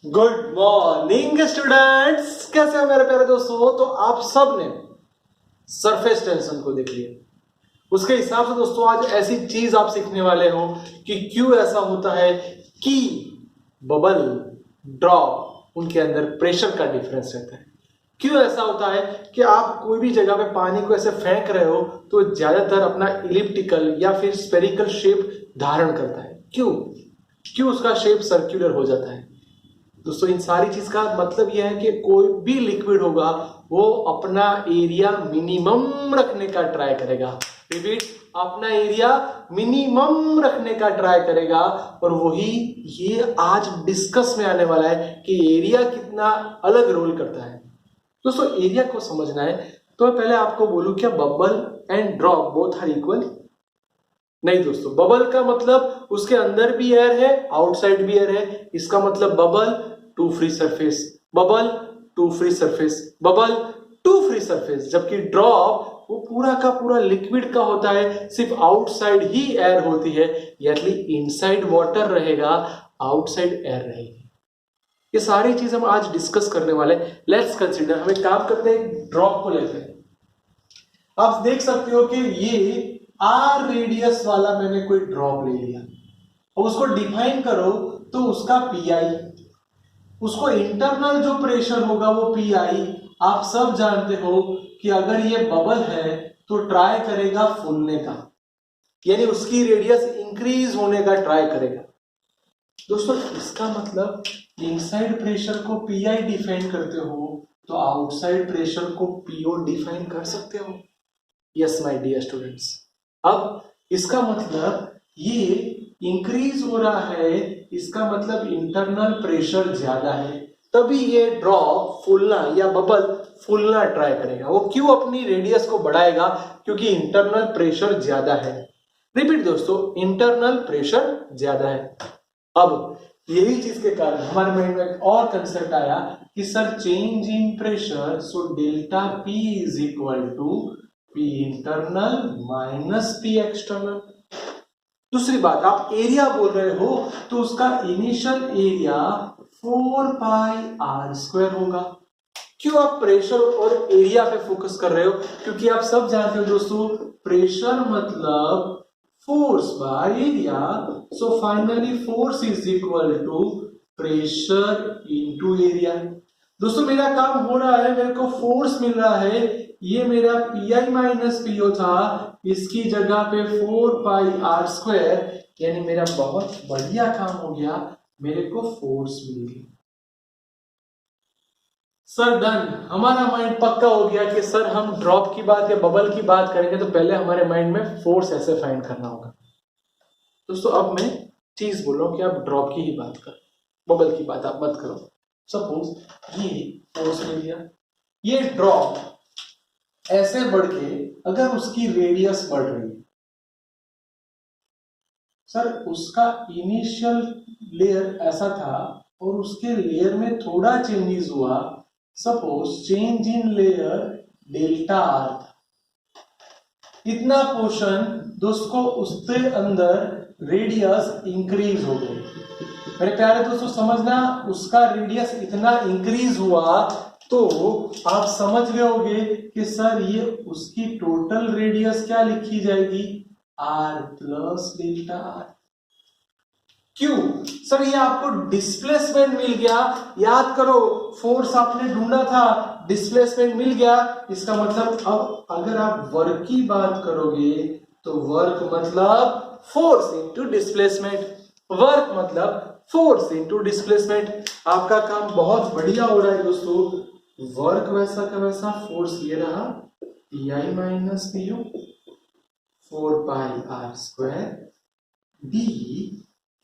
Good morning students, कैसे हो मेरे प्यारे दोस्तों। तो आप सब ने सरफेस टेंशन को देख लिया। उसके हिसाब से दोस्तों आज ऐसी चीज आप सीखने वाले हो कि क्यों ऐसा होता है कि बबल ड्रॉप उनके अंदर प्रेशर का डिफरेंस रहता है। क्यों ऐसा होता है कि आप कोई भी जगह पे पानी को ऐसे फेंक रहे हो तो ज्यादातर अपना इलिप्टिकल या फिर स्पेरिकल शेप धारण करता है। क्यों क्यों उसका शेप सर्कुलर हो जाता है। दोस्तों इन सारी चीज का मतलब यह है कि कोई भी लिक्विड होगा वो अपना एरिया मिनिमम रखने का ट्राई करेगा। रिपीट, अपना एरिया मिनिमम रखने का ट्राई करेगा। और वही ये आज डिस्कस में आने वाला है कि एरिया कितना अलग रोल करता है। दोस्तों एरिया को समझना है तो मैं पहले आपको बोलूं क्या bubble and drop both are equal? नहीं दोस्तों, बबल का मतलब उसके अंदर भी एयर है, आउटसाइड भी एयर है। इसका मतलब bubble two free surface, bubble two free surface, bubble two free surface. जबकि ड्रॉप वो पूरा का पूरा लिक्विड का होता है, सिर्फ आउटसाइड ही एयर होती है। यानी इनसाइड वाटर रहेगा, आउटसाइड एयर रहेगी। ये सारी चीज हम आज डिस्कस करने वाले। लेट्स कंसीडर, हम एक काम करते हैं, ड्रॉप को लेते हैं। आप देख सकते हो कि ये आर रेडियस वाला मैंने कोई ड्रॉप ले लिया और उसको डिफाइन करो तो उसका पीआई, उसको इंटरनल जो प्रेशर होगा वो पीआई। आप सब जानते हो कि अगर ये बबल है तो ट्राई करेगा फूलने का, यानी उसकी रेडियस इंक्रीज होने का ट्राई करेगा। दोस्तों इसका मतलब इनसाइड प्रेशर को पीआई डिफाइन करते हो तो आउटसाइड प्रेशर को पीओ डिफाइन कर सकते हो। यस माय डियर स्टूडेंट्स, अब इसका मतलब ये इंक्रीज हो रहा है, इसका मतलब इंटरनल प्रेशर ज्यादा है, तभी ये ड्रॉप फूलना या बबल फूलना ट्राई करेगा। वो क्यों अपनी रेडियस को बढ़ाएगा? क्योंकि इंटरनल प्रेशर ज्यादा है। रिपीट दोस्तों, इंटरनल प्रेशर ज्यादा है। अब यही चीज के कारण हमारे माइंड में एक और कंसेप्ट आया कि sir change in pressure, so delta P is equal to P internal minus P external. दूसरी बात, आप एरिया बोल रहे हो तो उसका initial area 4 pi R square होगा। क्यों आप प्रेशर और एरिया पे फोकस कर रहे हो? क्योंकि आप सब जानते हो दोस्तों, प्रेशर मतलब force by area. So finally force is equal to pressure into area. दोस्तों मेरा काम हो रहा है, मेरे को फोर्स मिल रहा है, ये मेरा पीआई माइनस पीओ था, इसकी जगह पे 4 पाई आर स्क्वायर, यानी मेरा बहुत बढ़िया काम हो गया, मेरे को फोर्स मिल गई। सर डन, हमारा माइंड पक्का हो गया कि सर हम ड्रॉप की बात या बबल की बात करेंगे तो पहले हमारे माइंड में फोर्स ऐसे फाइंड करना होगा। दोस्तों अब मैं चीज बोल रहा हूं कि आप ड्रॉप की ही बात करो, बबल की बात आप मत करो। सपोज ये फोर्स ले लिया, ये ड्रॉप ऐसे बढ़ के अगर उसकी रेडियस बढ़ रही है, सर उसका इनिशियल लेयर ऐसा था और उसके लेयर में थोड़ा चेंजेस हुआ, suppose change in layer delta R था, इतना पोर्शन दोस्तों उसके अंदर रेडियस इंक्रीज हो गई। मेरे प्यारे दोस्तों समझना, उसका रेडियस इतना इंक्रीज हुआ तो आप समझ गए होंगे कि सर ये उसकी टोटल रेडियस क्या लिखी जाएगी, आर प्लस डेल्टा आर। क्यों सर? ये आपको डिस्प्लेसमेंट मिल गया। याद करो, फोर्स आपने ढूंढा था, डिस्प्लेसमेंट मिल गया। इसका मतलब अब अगर आप वर्क की बात करोगे तो वर्क मतलब फोर्स इनटू डिस्प्लेसमेंट, वर्क मतलब फोर्स इनटू डिस्प्लेसमेंट। आपका काम बहुत बढ़िया हो रहा है दोस्तों। वर्क वैसा का वैसा, फोर्स ये रहा PI minus PO 4 pi R square, D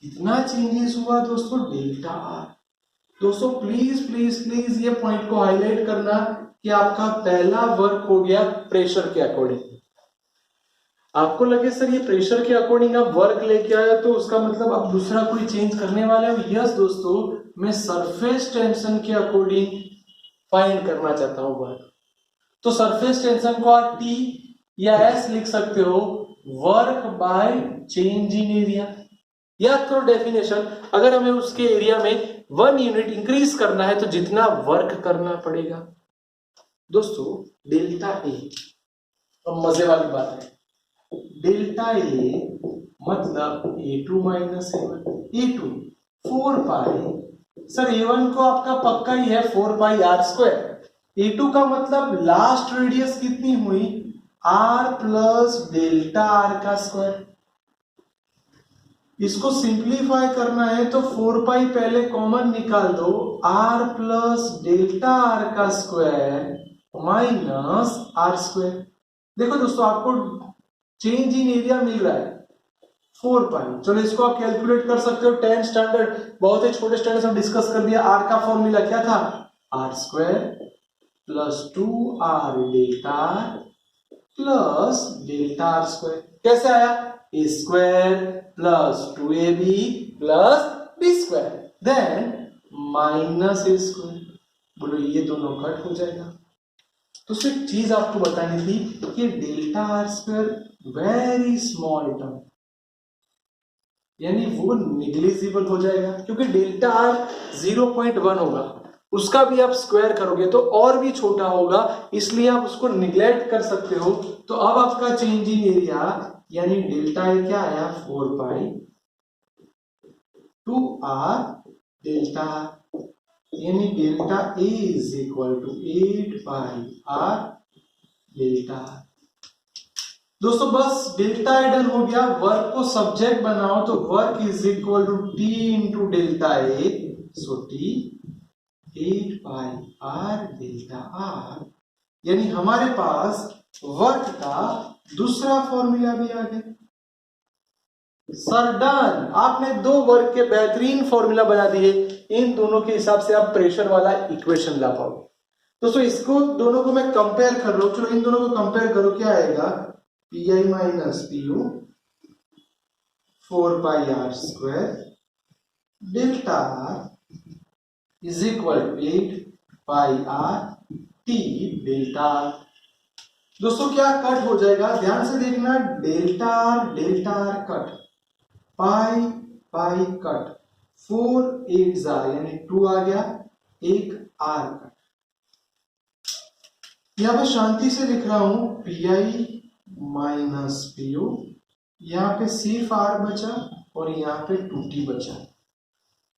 कितना चेंजेस हुआ दोस्तों, डेल्टा आर। दोस्तों प्लीज प्लीज प्लीज ये पॉइंट को हाईलाइट करना कि आपका पहला वर्क हो गया प्रेशर के अकॉर्डिंग। आपको लगे सर ये प्रेशर के अकॉर्डिंग आप वर्क लेके आया तो उसका मतलब आप दूसरा कोई चेंज करने वाले हो। यस दोस्तों, मैं सरफेस टेंशन के अकॉर्डिंग फाइंड करना चाहता हूं वर्क। तो सरफेस टेंशन को आप टी या एस लिख सकते हो, work by change in area. याद करो डेफिनेशन, अगर हमें उसके एरिया में 1 यूनिट इंक्रीज करना है तो जितना वर्क करना पड़ेगा। दोस्तों डेल्टा ए, अब मजे वाली बात है, डेल्टा ए मतलब A2 माइनस A1, 4 पाई, सर A1 को आपका पक्का ही है 4 पाई आर स्क्वायर, A2 का मतलब लास्ट रेडियस कितनी हुई R प्लस डेल्टा आर का स्क्वायर। इसको सिंप्लीफाई करना है तो 4 पाई पहले कॉमन निकाल दो, R प्लस डेल्टा आर का स्क्वायर माइनस आर स्क्वायर। देखो दोस्तों आपको चेंज इन एरिया मिल रहा है 4 पाई, चलो इसको आप कैलकुलेट कर सकते हो 10 स्टैंडर्ड, बहुत ही छोटे स्टैंडर्ड से हम डिस्कस कर दिया। आर का फॉर्मूला क्या था, r square plus 2r delta plus delta r square. कैसे आया, ए स्क्वायर प्लस 2ab प्लस b square then minus a square. बोलो ये दोनों कट हो जाएगा। तो सिर्फ चीज आपको बतानी थी कि delta r square very small term, यानी वो निग्लिजिबल हो जाएगा, क्योंकि डेल्टा आर 0.1 होगा, उसका भी आप स्क्वायर करोगे तो और भी छोटा होगा, इसलिए आप उसको निग्लेक्ट कर सकते हो। तो अब आपका चेंज इन एरिया यानी डेल्टा ए क्या आया 4 पाई 2r डेल्टा, यानी delta A is equal to 8 pi r delta. दोस्तों बस डेल्टा एडन हो गया, वर्क को सब्जेक्ट बनाओ तो work is equal to T into delta A, so T 8 pi r delta r, यानी हमारे पास वर्क का दूसरा फॉर्मूला भी आ गया। सर डन, आपने दो वर्क के बेहतरीन फॉर्मूला बना दिए, इन दोनों के हिसाब से आप प्रेशर वाला इक्वेशन ला पाओगे। दोस्तों इसको दोनों को मैं कंपेयर कर रहा हूं, चलो इन दोनों को कंपेयर करो, क्या आएगा P minus PU 4 pi R square delta R is equal to 8 pi R T delta. दोस्तों क्या कट हो जाएगा, ध्यान से देखना, delta R cut, pi pi cut, 4 8 जार यानी 2 आ गया, एक आर कट। यहां पर शांति से लिख रहा हूं पी माइनस पीयू, यहां पे सिर्फ आर बचा और यहां पे 2t बचा।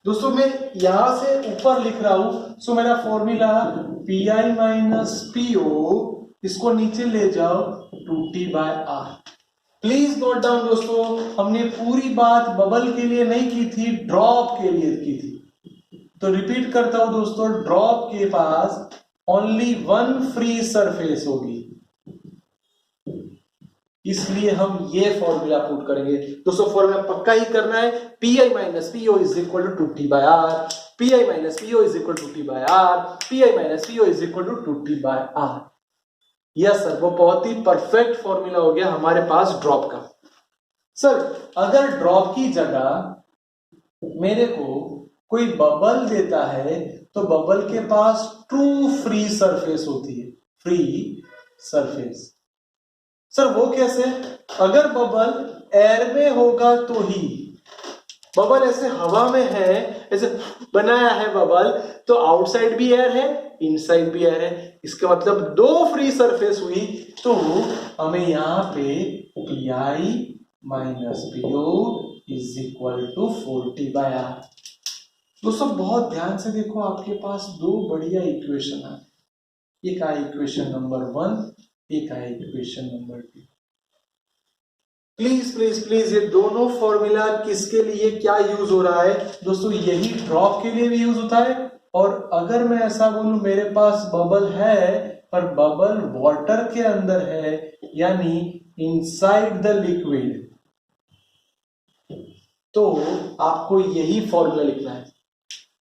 दोस्तों मैं यहां से ऊपर लिख रहा हूं, सो मेरा फॉर्मूला पी माइनस पीओ, इसको नीचे ले जाओ 2t by R. Please note down दोस्तों, हमने पूरी बात बबल के लिए नहीं की थी, ड्रॉप के लिए की थी। तो रिपीट करता हूं दोस्तों, ड्रॉप के पास ओनली वन फ्री सरफेस होगी, इसलिए हम ये फॉर्मूला पुट करेंगे। दोस्तों फॉर्मूला पक्का ही करना है, P I minus PO is equal to 2t by R, P I minus PO is equal to 2t by R, P I minus PO is equal to 2t by R. Yes sir, वो बहुत ही perfect formula हो गया हमारे पास drop का। Sir अगर drop की जगह मेरे को कोई बबल देता है तो बबल के पास ट्रू फ्री सरफेस होती है, फ्री सरफेस। सर वो कैसे, अगर बबल एयर में होगा तो ही, बबल ऐसे हवा में है, ऐसे बनाया है बबल, तो आउटसाइड भी एयर है इनसाइड भी एयर है, इसका मतलब दो फ्री सरफेस हुई। तो हमें यहां पे P I minus PO is equal to 4t by R. दोस्तों बहुत ध्यान से देखो, आपके पास दो बढ़िया इक्वेशन है, एक आई इक्वेशन नंबर 1, एक आई equation number 2। Please please please ये दोनों फॉर्मूला किसके लिए क्या यूज हो रहा है दोस्तों, यही ड्रॉप के लिए भी यूज होता है। और अगर मैं ऐसा बोलूं मेरे पास बबल है पर बबल वाटर के अंदर है, यानी इनसाइड द लिक्विड, तो आपको यही फॉर्मूला लिखना है।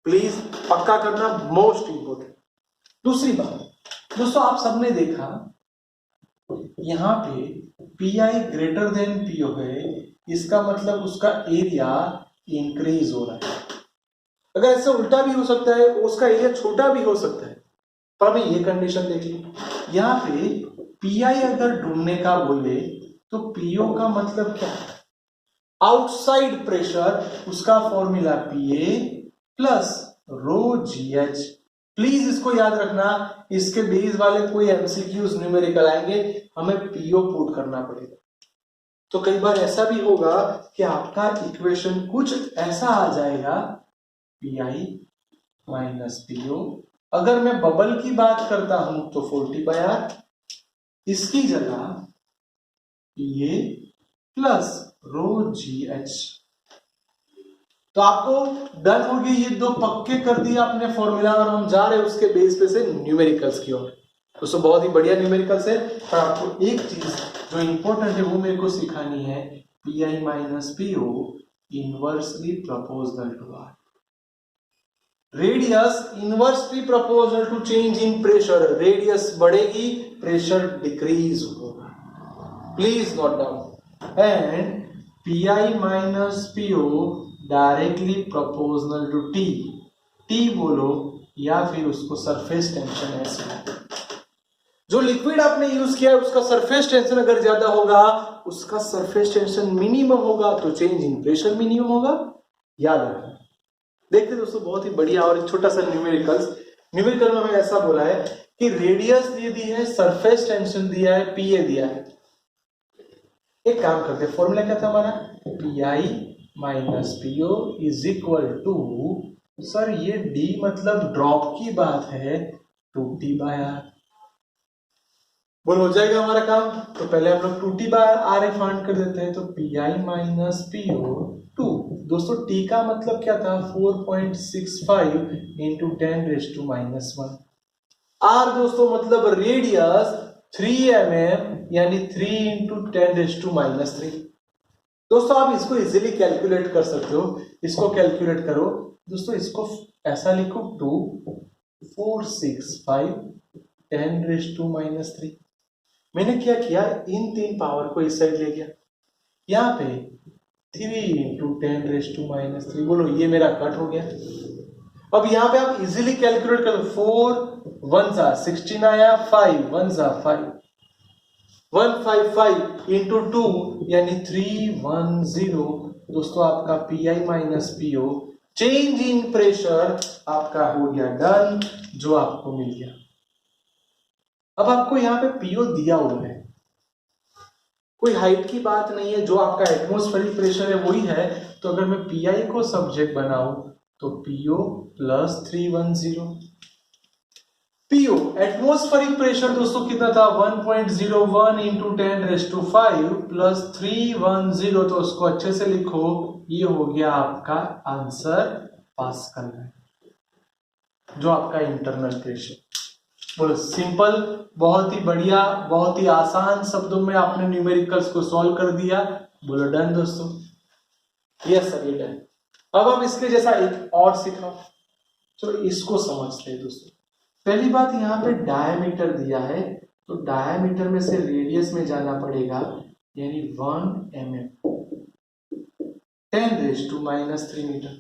प्लीज पक्का करना, मोस्ट इंपोर्टेंट। दूसरी बात दोस्तों, आप सबने देखा यहां पे पी आई ग्रेटर देन पीओ है, इसका मतलब उसका एरिया इंक्रीज हो रहा है। अगर ऐसे उल्टा भी हो सकता है, उसका एरिया छोटा भी हो सकता है, पर हमें ये कंडीशन देख ली, यहां पे पी आई अगर ढूंढने का बोले तो पीओ का मतलब क्या है, आउटसाइड प्रेशर, उसका formula PA plus row GH। Please इसको याद रखना, इसके बेस वाले कोई MCQs न्यूमेरिकल आएंगे, हमें PO पुट करना पड़ेगा। तो कई बार ऐसा भी होगा कि आपका इक्वेशन कुछ ऐसा आ जाएगा, PI माइनस PO। अगर मैं बबल की बात करता हूं तो 40/R, इसकी जगह PA प्लस रो GH। तो आपको डन हो गई, ये दो पक्के कर दिया आपने फॉर्मूला, और हम जा रहे हैं उसके बेस पे से न्यूमेरिकल्स की ओर। दोस्तों बहुत ही बढ़िया न्यूमेरिकल्स है, पर आपको एक चीज जो इंपॉर्टेंट है वो मेरे को सिखानी है, PI minus PO inversely proportional to R। Radius inversely proportional to change in pressure, radius बढ़ेगी, प्रेशर डिक्रीज होगा। Please note down. And PI minus PO directly proportional to T बोलो या फिर उसको सरफेस टेंशन S बोलो। जो liquid आपने use किया है उसका सरफेस टेंशन अगर ज्यादा होगा, उसका सरफेस टेंशन मिनिमम होगा, तो चेंज इन प्रेशर मिनिमम होगा। याद रखना। देखते दोस्तों बहुत ही बढ़िया और एक छोटा सा न्यूमेरिकल में हमें ऐसा बोला है कि रेडियस दे दी है, सरफेस टेंशन दिया है, PA दिया है। एक काम करते हैं, फॉर्मूला क्या था हमारा, PI minus PO is equal to, sir ये D मतलब ड्रॉप की बात है, 2T/R। बोल हो जाएगा हमारा काम। तो पहले हम लोग 2T/R फाइंड कर देते हैं। तो PI माइनस PO 2, दोस्तों T का मतलब क्या था, 4.65 इंटू 10⁻⁻1। R दोस्तों मतलब रेडियस 3 mm, यानी 3 इंटू 10⁻⁻3। दोस्तों आप इसको इजीली कैलकुलेट कर सकते हो, इसको कैलकुलेट करो दोस्तों, इसको ऐसा लिखो 2,465 10⁻⁻3। मैंने क्या किया, इन तीन पावर को इस साइड ले गया, यहाँ पे 3 इंटू 10⁻⁻3, बोलो ये मेरा कट हो गया। अब यहाँ पे आप इजीली कैलकुलेट कर लो, 4 1 16 आया, 5 1 5, 155 इंटू 2 यानी 310। दोस्तों आपका PI minus PO change in pressure आपका हो गया डन, जो आपको मिल गया। अब आपको यहाँ पे PO दिया हुआ है, कोई हाइट की बात नहीं है, जो आपका एटमॉस्फेरिक प्रेशर है वही है। तो अगर मैं PI को सब्जेक्ट बनाऊं तो PO plus 310। PO atmospheric pressure दोस्तों कितना था, 1.01 इंटू 10⁵ प्लस 310। तो उसको अच्छे से लिखो, ये हो गया आपका आंसर पास्कल में, जो आपका इंटरनल प्रेशर। बोलो सिंपल, बहुत ही बढ़िया, बहुत ही आसान शब्दों में आपने न्यूमेरिकल्स को सॉल्व कर दिया। बोलो डन दोस्तों। यस सर ये डन। अब हम इसके जैसा एक और सीखा, चलो इसको समझते हैं दोस्तों। पहली बात यहाँ पे डायमीटर दिया है, तो डायमीटर में से रेडियस में जाना पड़ेगा, यानी 1 mm 10⁻³ मीटर।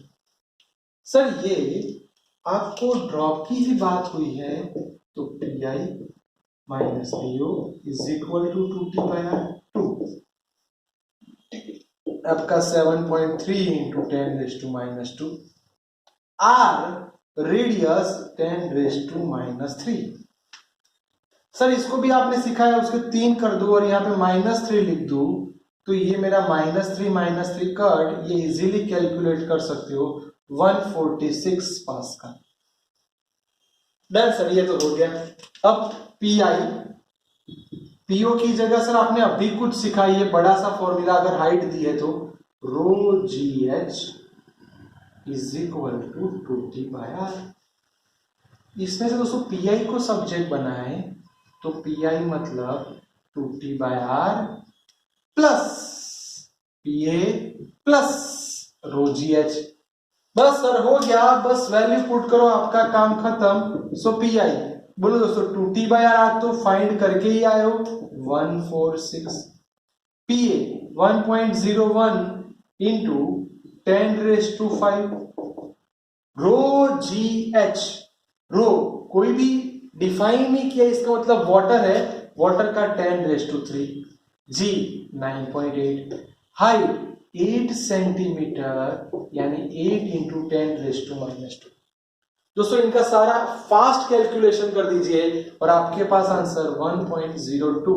सर ये आपको ड्रॉप की ही बात हुई है, तो PI minus PO is equal to 2T/2, आपका 7.3 इंटू 10⁻²। R रेडियस 10⁻³ सर इसको भी आपने सिखाया, उसके 3 कर दो और यहाँ पे -3 लिख दो, तो ये मेरा -3 कट, ये इजीली कैलकुलेट कर सकते हो, 146 पास्कल। डन सर, ये तो हो गया। अब PI PO की जगह सर आपने अभी कुछ सिखाई है, बड़ा सा फॉर्मूला, अगर हाइट दी है तो ρGH is equal to 2T/R। इसमें से दोस्तों PI को सब्जेक्ट बनाए तो PI मतलब 2T/R plus PA plus ρGH। बस सर हो गया, बस वैल्यू पुट करो, आपका काम खत्म। सो PI बोलो दोस्तों 2T/R तो फाइंड करके ही आए हो, 146। PA 1.01 इंटू 10⁵ ρGH, रो कोई भी डिफाइन नहीं किया, इसका मतलब वाटर है, वाटर का 10⁻³ G 9.8, हाइट 8 सेंटीमीटर यानी 8 इंटू 10⁻²। दोस्तों इनका सारा फास्ट कैलकुलेशन कर दीजिए और आपके पास आंसर 1.02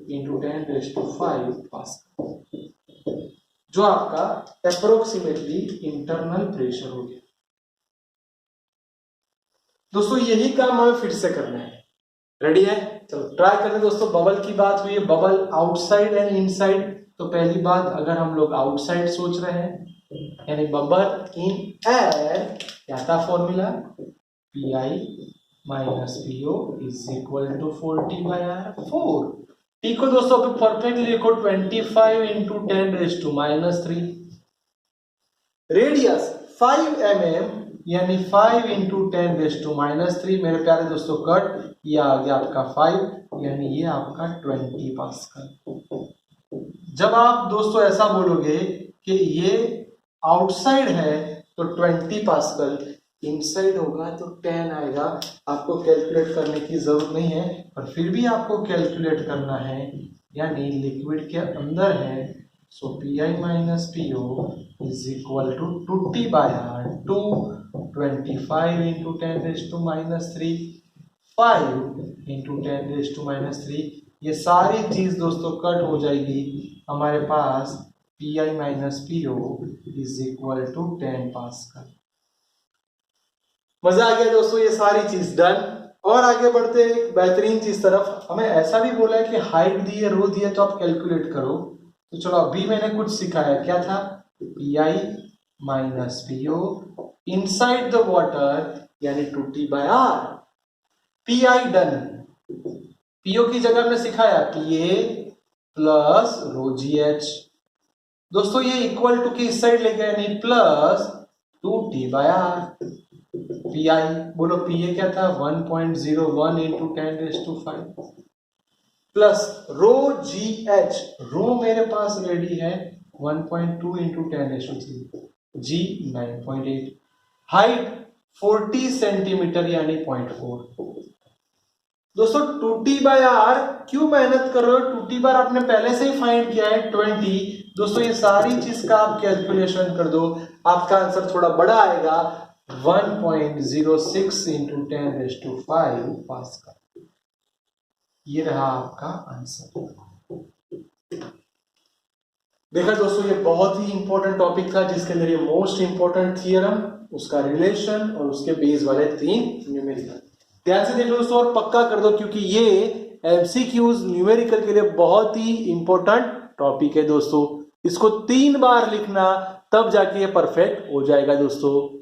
इंटू 10⁵ पास्कल, जो आपका अप्रोक्सीमेटली इंटरनल प्रेशर हो गया। दोस्तों यही काम हमें फिर से करना है। रेडी है? चलो ट्राई करते हैं दोस्तों। बबल की बात हुई है, बबल आउटसाइड एंड इनसाइड। तो पहली बात, अगर हम लोग आउटसाइड सोच रहे हैं यानी बबल इन एयर, क्या था formula? PI minus PO is equal to 40/R4। T को दोस्तों अभी परफेक्टली लिखो 25 इंटू 10⁻³ रेडियस 5 mm यानी 5 इंटू 10⁻³ मेरे प्यारे दोस्तों कट, ये आ गया आपका 5 यानी ये आपका 20 पास्कल। जब आप दोस्तों ऐसा बोलोगे कि ये आउटसाइड है तो 20 पास्कल, इनसाइड होगा तो 10 आएगा। आपको कैलकुलेट करने की जरूरत नहीं है, पर फिर भी आपको कैलकुलेट करना है, यानी लिक्विड के अंदर है। So PI minus PO is equal to 2T/R2 25 into 10⁻³ 5 into 10⁻³ ये सारी चीज दोस्तों कट हो जाएगी। हमारे पास PI minus PO is equal to 10 pascal. मजा आ गया दोस्तों, ये सारी चीज डन। और आगे बढ़ते हैं एक बेहतरीन चीज तरफ। हमें ऐसा भी बोला है कि हाइट दी है, रो दी है, तो आप कैलकुलेट करो। तो चलो अभी मैंने कुछ सिखाया, क्या था? PI minus PO inside the water यानी 2T/R। PI done. PO की जगह हमने सिखाया PA प्लस ρGH। दोस्तों ये इक्वल टू की इस साइड ले गए यानी प्लस 2T/R। PI बोलो, PA क्या था? 1.01 इंटू 10⁵ प्लस ρGH, रो मेरे पास रेडी है 1.2 इंटू 10⁻³ G 9.8। हाइट 40 सेंटीमीटर यानी 0.4। दोस्तों 2T/R क्यों मेहनत कर रहे हो? 2T आपने पहले से ही फाइंड किया है 20। दोस्तों ये सारी चीज का आप कैलकुलेशन कर दो, आपका आंसर थोड़ा बड़ा आएगा 1.06 इंटू 10⁵ पास्कल। ये रहा आपका आंसर। देखा दोस्तों, ये बहुत ही इंपॉर्टेंट टॉपिक था जिसके अंदर ये मोस्ट इंपॉर्टेंट थियरम, उसका रिलेशन और उसके बेस वाले 3 न्यूमेरिकल। ध्यान से देख लो दोस्तों और पक्का कर दो, क्योंकि ये MCQs न्यूमेरिकल के लिए बहुत ही इंपॉर्टेंट टॉपिक है दोस्तों। इसको 3 बार लिखना, तब जाके ये परफेक्ट हो जाएगा दोस्तों।